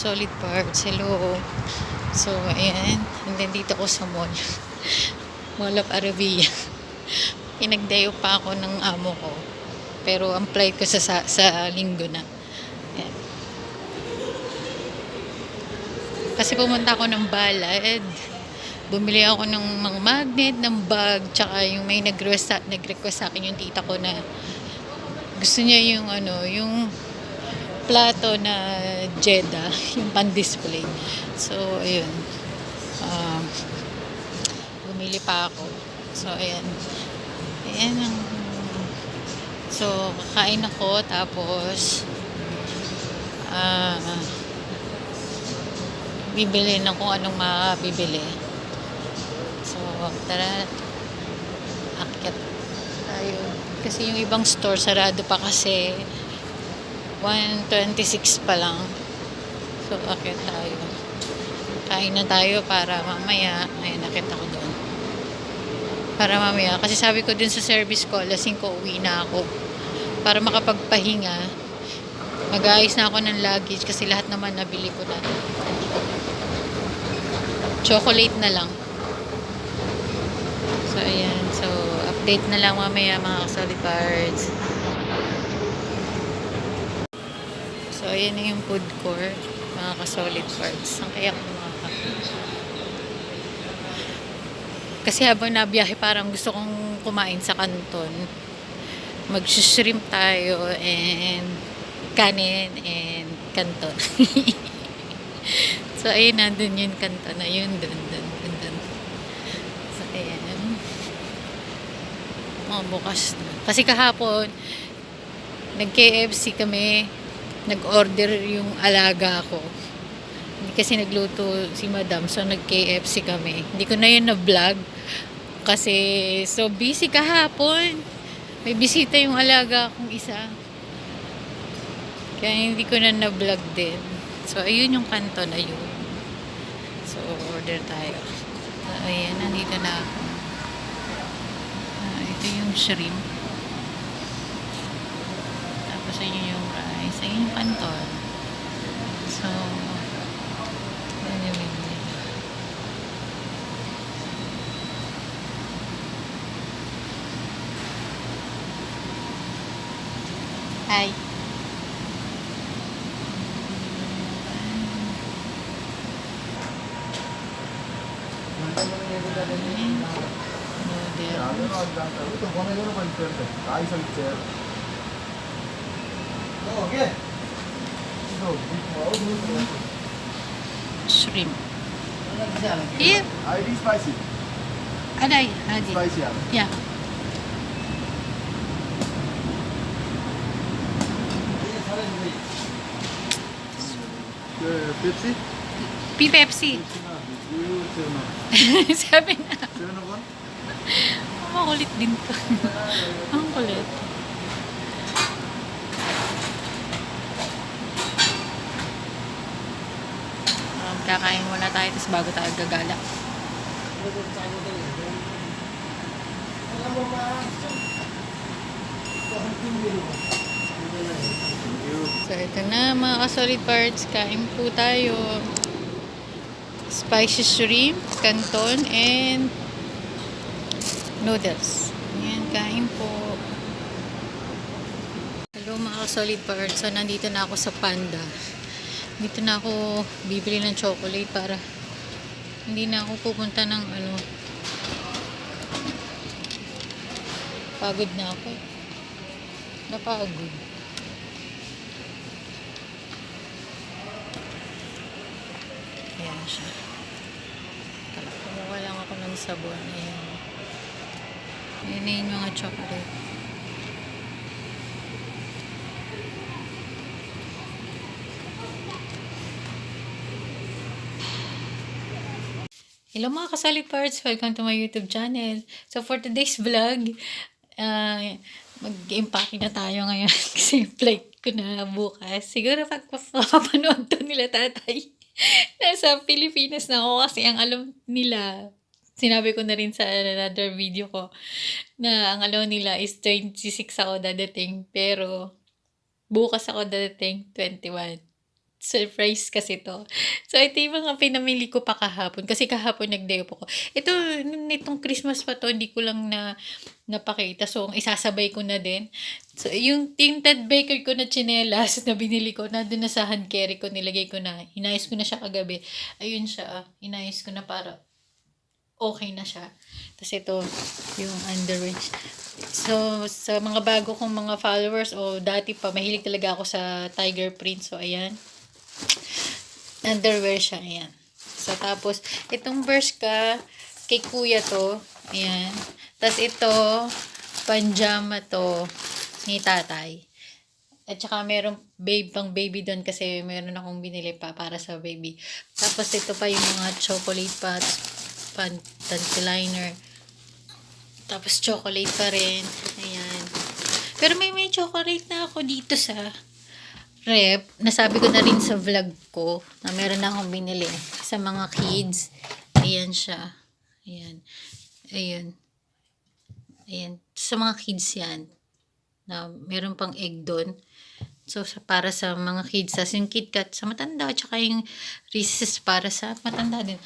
Solid parts. Hello. So, ayan. Nandito ko sa mall. Mall of Arabia. Pinagdayo pa ako ng amo ko. Pero ang flight ko sa linggo na. Ayan. Kasi pumunta ako ng Balad. Bumili ako ng mga magnet, ng bag, tsaka yung may nag-request sa akin yung tita ko na gusto niya yung yung plato na Jeddah, yung pan-display. So, ayun. Um, Bumili pa ako. So, ayan. Ayan ang... So, kakain ako, tapos bibili na kung anong mabibili. So, tara, akyat tayo. Kasi yung ibang store, sarado pa kasi 1:26 pa lang. So, akyat tayo. Kain na tayo para mamaya, ayun, akyat ako doon. Para mamaya, kasi sabi ko dun sa service ko, alas 5 uwi na ako. Para makapagpahinga, mag-aayos na ako ng luggage kasi lahat naman nabili ko na. Chocolate na lang. So, ayan. So, update na lang mamaya mga solid parts. So, ayan na yung food court. Mga ka-solid parts. Ang kaya ko kasi habang nabiyahe parang gusto kong kumain sa Canton. Mag-shrimp tayo and kanin and Canton. So, ayun na. Dun yung Canton na yun. Dun. So, ayan. Bukas na. Kasi kahapon, nag-KFC kami. Nag-order yung alaga ko. Hindi kasi nagluto si madam. So, nag-KFC kami. Hindi ko na yun na-vlog. Kasi, so busy kahapon. May bisita yung alaga kong isa. Kaya hindi ko na na-vlog din. So, ayun yung kanto na yun. So, order tayo. So, ayan, nandito na ako. Ito yung shrimp. Tapos, ayun yung rice. Ayun yung kanton. So, ayun yung bibili. Hi. Shrimp. Here. ID spicy. Aday. Adi. Spicy. Yeah. Pepsi? Pepsi. Sabi na. 701? Makulit din to. Ang kulit. Kakain muna tayo tapos bago tayo gagala. So, ito na mga ka-solid parts. Kain po tayo. Spicy shrimp, canton, and noodles. Ayan, kain po. Hello mga ka-solid parts. So, nandito na ako sa Panda. Dito na ako bibili ng chocolate para hindi na ako pupunta ng pagod na ako. Napagod. Ayan siya. Kumuha lang ako ng sabon. Ayan. Ayan na yung mga chocolate. Hello mga ka-solid parts! Welcome to my YouTube channel. So for today's vlog, mag-impake na tayo ngayon kasi flight ko na bukas. Siguro pag mapapanood to nila tatay, nasa Pilipinas na ako kasi ang alam nila, sinabi ko na rin sa another video ko, na ang alam nila is 26 ako dadating, pero bukas ako dadating 21. Surprise kasi 'to. So, ito yung mga pinamili ko pa kahapon kasi kahapon nag-day off ako. Ito, nitong Christmas pa 'to, hindi ko lang napakita. So, ang isasabay ko na din. So, yung tinted baker ko na tsinelas na binili ko, nandun na sa hand carry ko, nilagay ko na. Inayos ko na siya kagabi. Ayun siya, inayos ko na para okay na siya. Tapos ito, yung underwear. So, sa mga bago kong mga followers o dati pa, mahilig talaga ako sa tiger print. So, ayan. Underwear siya, ayan. So, tapos, itong Bershka, kay kuya to. Ayan. Tapos ito, panjama to, ni tatay. At saka meron pang baby doon kasi meron akong binili pa para sa baby. Tapos ito pa yung mga chocolate panty liner. Tapos chocolate pa rin. Ayan. Pero may chocolate na ako dito sa rep. Nasabi ko na rin sa vlog ko na meron na akong binili sa mga kids. Ayan siya. Ayan. Ayan. Ayan. Sa mga kids yan. Na meron pang egg doon. So, para sa mga kids. Tapos yung KitKat sa matanda. At saka yung Reese's para sa matanda din.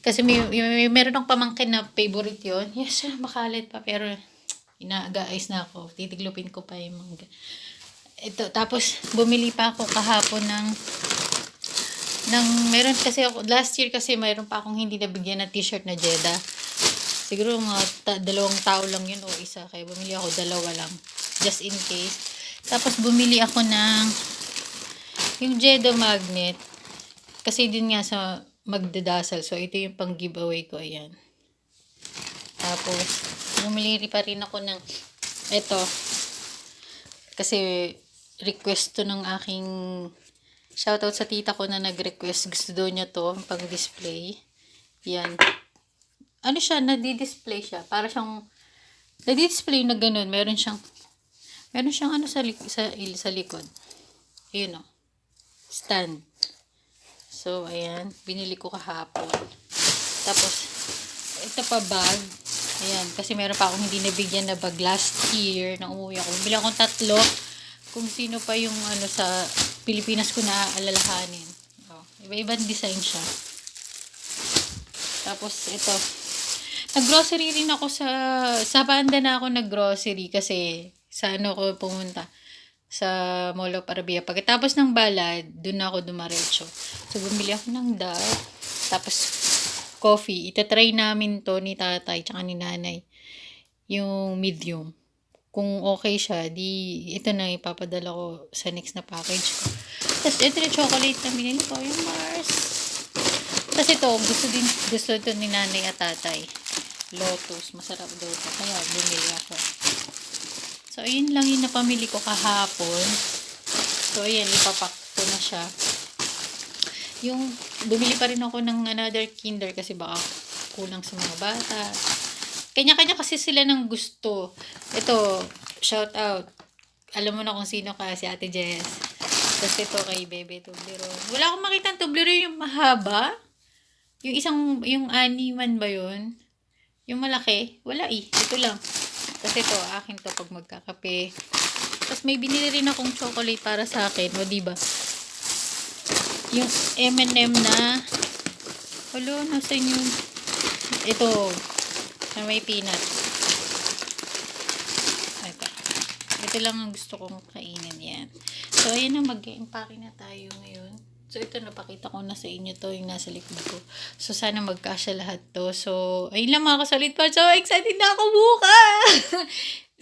Kasi meron akong pamangkin na favorite yon. Yes, makalit pa. Pero, inaagaayos na ako. Titiglupin ko pa yung mga. Ito, tapos, bumili pa ako kahapon meron kasi ako, last year kasi meron pa akong hindi nabigyan na t-shirt na Jeddah. Siguro mga dalawang tao lang yun o isa. Kaya bumili ako dalawa lang. Just in case. Tapos, bumili ako ng yung Jeddah magnet. Kasi din nga sa magdadasal. So, ito yung pang giveaway ko. Ayan. Tapos, bumili pa rin ako ng ito. Kasi, request to ng aking shoutout sa tita ko na nag-request. Gusto daw niya to pang display. Yan. Ano siya? Nadi-display siya. Para siyang nadi-display na ganun. Meron siyang ano sa likod. Ayun o. Stand. So, ayan. Binili ko kahapon. Tapos, ito pa bag. Ayan. Kasi meron pa akong hindi nabigyan na bag last year na umuwi ako. Bili akong 3. Kung sino pa yung sa Pilipinas ko na alalahanin. Oh, iba-ibang design siya. Tapos, ito. Nag-grocery rin ako sa Panda na ako nag-grocery kasi sa ko pumunta. Sa Mall of Arabia. Pagkatapos ng balad, dun ako dumaretso. So, bumili ako ng dal. Tapos, coffee. Itatry namin to ni tatay tsaka ni nanay. Yung medium. Kung okay siya, ito na ipapadala ko sa next na package ko. Tapos, ito na chocolate na binili ko. Yung Mars. Tapos ito, gusto ito ni nanay at tatay. Lotus. Masarap daw ito. Kaya, bumili ako. So, ayun lang yung napamili ko kahapon. So, ayan, ipapak ko na siya. Yung, bumili pa rin ako ng another Kinder kasi baka kulang sa mga bata. Kanya-kanya kasi sila ng gusto. Ito, shout out. Alam mo na kung sino ka, si Ate Jess. Tapos ito kay Bebe Toblerone. Wala akong makita ng Toblerone yung mahaba. Yung animan ba yun? Yung malaki. Wala Ito lang. Kasi ito, akin to pag magkakape. Tapos may binili rin akong chocolate para sa akin. O, diba? Yung M&M na nasa inyo. Ito. Na may peanut. Ito lang ang gusto kong kainin. Yan. So, ayan na. Mag-empake na tayo ngayon. So, ito napakita ko na sa inyo to. Yung nasa likod ko. So, sana magkasya lahat to. So, ayun lang mga kasalit pa. So, excited na ako bukas!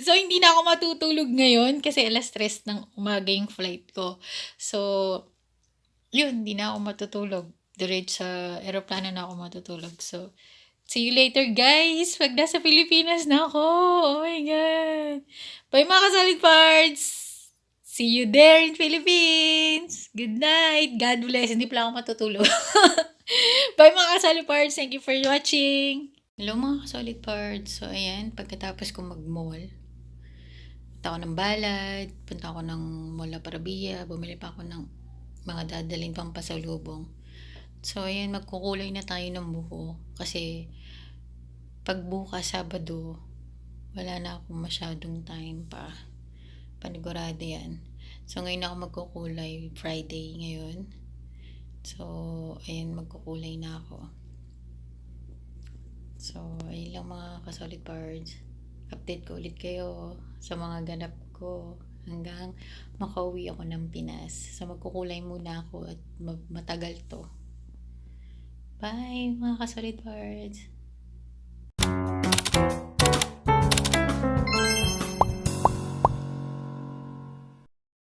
So, hindi na ako matutulog ngayon. Kasi alas 3 ng umaga yung flight ko. So, yun. Hindi na ako matutulog. Diretso sa aeroplano na ako matutulog. So, see you later guys! Pag nasa Pilipinas na ako. Oh my God! Bye mga kasalit parts! See you there in Philippines! Good night! God bless! Hindi pala ako matutulog. Bye mga kasalit parts! Thank you for watching! Hello mga kasalit parts! So ayan, pagkatapos ko mag-mall, punta ako ng balad, punta ako ng Mall of Arabia, bumili pa ako ng mga dadalhin pang pasalubong. So ayan, magkukulay na tayo ng buho. Kasi pag bukas Sabado, wala na akong masyadong time pa. Panigurado yan. So, ngayon ako magkukulay. Friday ngayon. So, ayun, magkukulay na ako. So, ayun lang mga ka-solid parts. Update ko ulit kayo sa mga ganap ko hanggang makauwi ako ng Pinas. So, magkukulay muna ako at matagal to. Bye mga ka-solid parts!